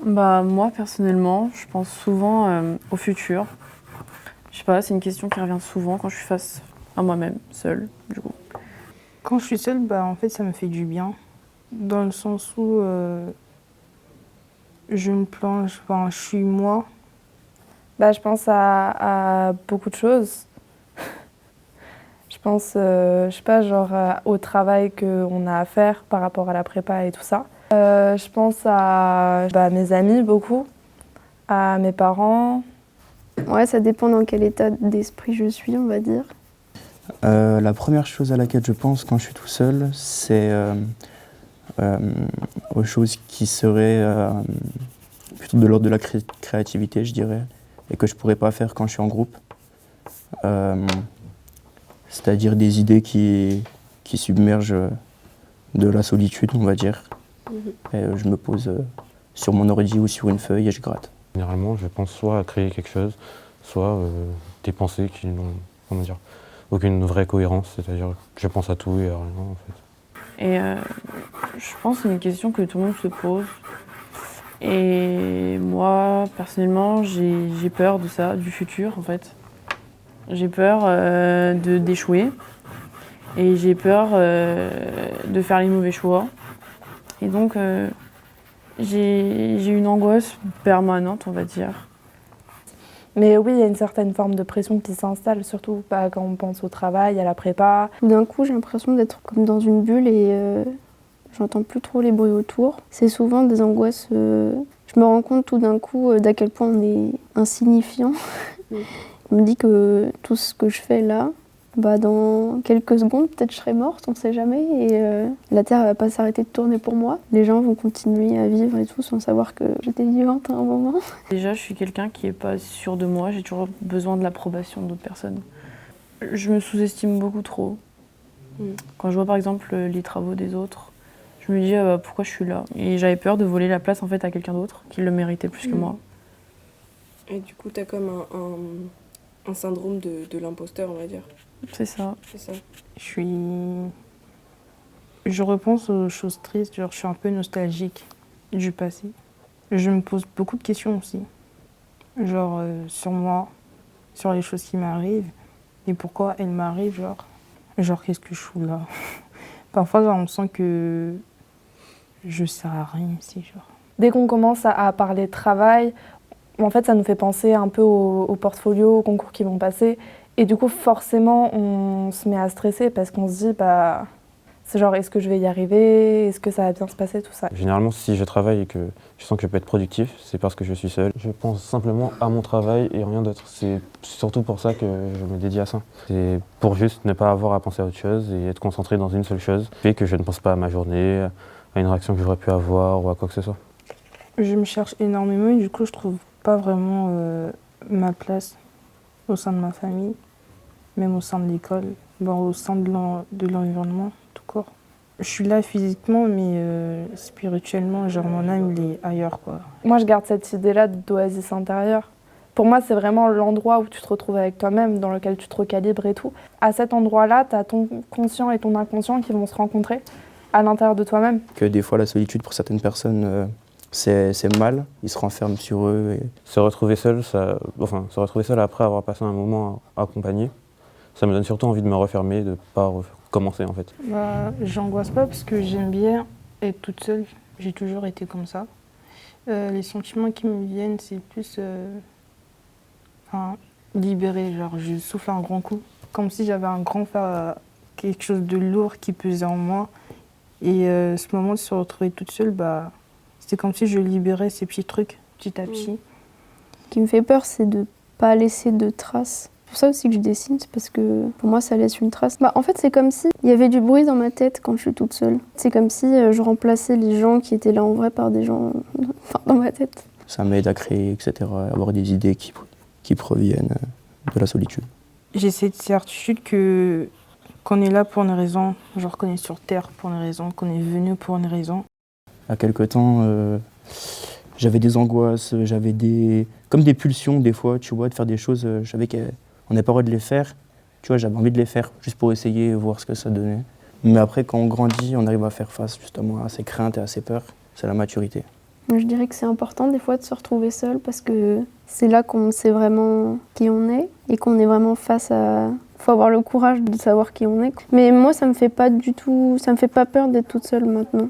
Bah, moi, personnellement, je pense souvent au futur. Je sais pas, c'est une question qui revient souvent quand je suis face à moi-même, seule, du coup. Quand je suis seule, en fait, ça me fait du bien. Dans le sens où je me plonge, je suis moi. Je pense à beaucoup de choses. Je pense, je sais pas, au travail qu'on a à faire par rapport à la prépa et tout ça. Je pense à mes amis beaucoup, à mes parents. Ouais, ça dépend dans quel état d'esprit je suis, on va dire. La première chose à laquelle je pense quand je suis tout seul, c'est aux choses qui seraient plutôt de l'ordre de la créativité, je dirais, et que je pourrais pas faire quand je suis en groupe. C'est-à-dire des idées qui submergent de la solitude, on va dire. Et je me pose sur mon ordi ou sur une feuille et je gratte. Généralement, je pense soit à créer quelque chose, soit des pensées qui n'ont, comment dire, aucune vraie cohérence, c'est-à-dire que je pense à tout et à rien en fait. Et je pense que c'est une question que tout le monde se pose. Et moi, personnellement, j'ai peur de ça, du futur en fait. J'ai peur d'échouer et j'ai peur de faire les mauvais choix. Et donc, j'ai une angoisse permanente, on va dire. Mais oui, il y a une certaine forme de pression qui s'installe, surtout pas quand on pense au travail, à la prépa. Tout d'un coup, j'ai l'impression d'être comme dans une bulle et j'entends plus trop les bruits autour. C'est souvent des angoisses. Je me rends compte tout d'un coup d'à quel point on est insignifiant. Je me dis que tout ce que je fais là, dans quelques secondes, peut-être je serai morte, on ne sait jamais. Et la Terre ne va pas s'arrêter de tourner pour moi. Les gens vont continuer à vivre et tout sans savoir que j'étais vivante à un moment. Déjà, je suis quelqu'un qui n'est pas sûr de moi, j'ai toujours besoin de l'approbation d'autres personnes. Je me sous-estime beaucoup trop. Quand je vois par exemple les travaux des autres, je me dis pourquoi je suis là. Et j'avais peur de voler la place en fait à quelqu'un d'autre qui le méritait plus que moi. Et du coup, t'as comme un syndrome de l'imposteur, on va dire. C'est ça. C'est ça. Je repense aux choses tristes, je suis un peu nostalgique du passé. Je me pose beaucoup de questions aussi. Sur moi, sur les choses qui m'arrivent et pourquoi elles m'arrivent, qu'est-ce que je fous là? Parfois, on sent que je sers à rien ici, Dès qu'on commence à parler de travail, en fait, ça nous fait penser un peu au portfolio, aux concours qui vont passer. Et du coup, forcément, on se met à stresser parce qu'on se dit, c'est est-ce que je vais y arriver? Est-ce que ça va bien se passer, tout ça? Généralement, si je travaille et que je sens que je peux être productif, c'est parce que je suis seul. Je pense simplement à mon travail et rien d'autre. C'est surtout pour ça que je me dédie à ça. C'est pour juste ne pas avoir à penser à autre chose et être concentré dans une seule chose. Fait que je ne pense pas à ma journée, à une réaction que j'aurais pu avoir ou à quoi que ce soit. Je me cherche énormément et du coup, je trouve pas vraiment ma place au sein de ma famille, même au sein de l'école, au sein de l'environnement, tout court. Je suis là physiquement, mais spirituellement, mon âme, il est ailleurs, quoi. Moi, je garde cette idée-là d'oasis intérieure. Pour moi, c'est vraiment l'endroit où tu te retrouves avec toi-même, dans lequel tu te recalibres et tout. À cet endroit-là, tu as ton conscient et ton inconscient qui vont se rencontrer à l'intérieur de toi-même. Que des fois, la solitude, pour certaines personnes, c'est mal, ils se renferment sur eux. Se retrouver seul, se retrouver seul après avoir passé un moment accompagné, ça me donne surtout envie de me refermer, de ne pas recommencer en fait. J'angoisse pas parce que j'aime bien être toute seule, j'ai toujours été comme ça. Les sentiments qui me viennent, c'est plus libéré, je souffle un grand coup, comme si j'avais quelque chose de lourd qui pesait en moi. Et ce moment de se retrouver toute seule, c'est comme si je libérais ces petits trucs, petit à petit. Ce qui me fait peur, c'est de ne pas laisser de traces. C'est pour ça aussi que je dessine, c'est parce que pour moi, ça laisse une trace. En fait, c'est comme s'il y avait du bruit dans ma tête quand je suis toute seule. C'est comme si je remplaçais les gens qui étaient là en vrai par des gens dans ma tête. Ça m'aide à créer, etc., à avoir des idées qui proviennent de la solitude. J'ai cette certitude qu'on est là pour une raison, qu'on est sur Terre pour une raison, qu'on est venu pour une raison. À quelque temps, j'avais des angoisses, comme des pulsions des fois, tu vois, de faire des choses, je savais qu'on n'avait pas le droit de les faire. Tu vois, j'avais envie de les faire juste pour essayer et voir ce que ça donnait. Mais après, quand on grandit, on arrive à faire face justement à ses craintes et à ses peurs. C'est la maturité. Je dirais que c'est important des fois de se retrouver seul parce que c'est là qu'on sait vraiment qui on est et qu'on est vraiment face à... Il faut avoir le courage de savoir qui on est. Mais moi, ça me fait pas peur d'être toute seule maintenant.